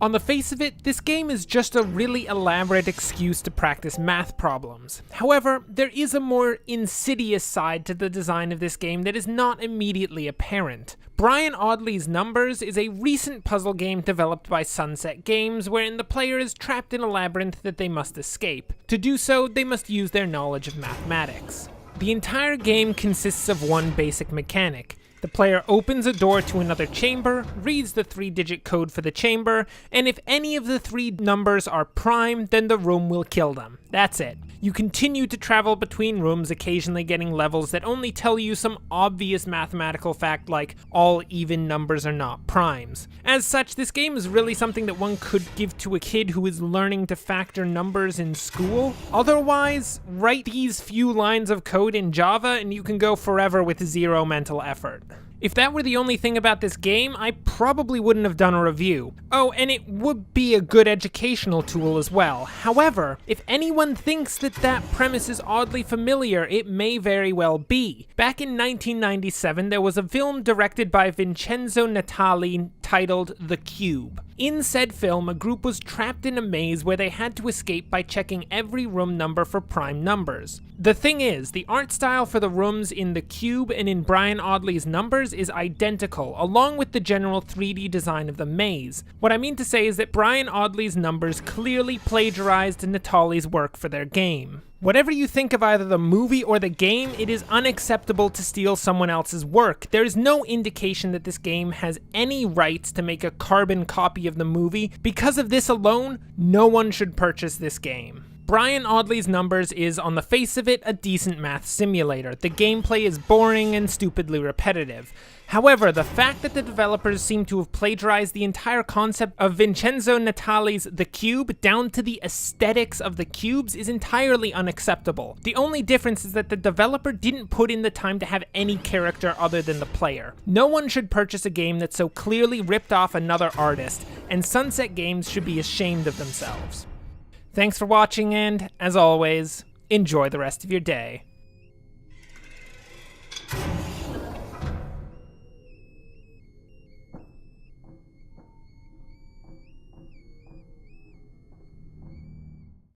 On the face of it, this game is just a really elaborate excuse to practice math problems. However, there is a more insidious side to the design of this game that is not immediately apparent. Bryan Audley's Numbers is a recent puzzle game developed by Sunset Games, wherein the player is trapped in a labyrinth that they must escape. To do so, they must use their knowledge of mathematics. The entire game consists of one basic mechanic. The player opens a door to another chamber, reads the 3-digit code for the chamber, and if any of the 3 numbers are prime, then the room will kill them. That's it. You continue to travel between rooms, occasionally getting levels that only tell you some obvious mathematical fact like all even numbers are not primes. As such, this game is really something that one could give to a kid who is learning to factor numbers in school. Otherwise, write these few lines of code in Java and you can go forever with zero mental effort. If that were the only thing about this game, I probably wouldn't have done a review. Oh, and it would be a good educational tool as well. However, if anyone thinks that that premise is oddly familiar, it may very well be. Back in 1997, there was a film directed by Vincenzo Natali titled The Cube. In said film, a group was trapped in a maze where they had to escape by checking every room number for prime numbers. The thing is, the art style for the rooms in The Cube and in Bryan Audley's Numbers is identical, along with the general 3D design of the maze. What I mean to say is that Bryan Audley's Numbers clearly plagiarized Natali's work for their game. Whatever you think of either the movie or the game, it is unacceptable to steal someone else's work. There is no indication that this game has any rights to make a carbon copy of the movie. Because of this alone, no one should purchase this game. Bryan Audley's Numbers is, on the face of it, a decent math simulator. The gameplay is boring and stupidly repetitive. However, the fact that the developers seem to have plagiarized the entire concept of Vincenzo Natali's The Cube down to the aesthetics of the cubes is entirely unacceptable. The only difference is that the developer didn't put in the time to have any character other than the player. No one should purchase a game that so clearly ripped off another artist, and Sunset Games should be ashamed of themselves. Thanks for watching and, as always, enjoy the rest of your day.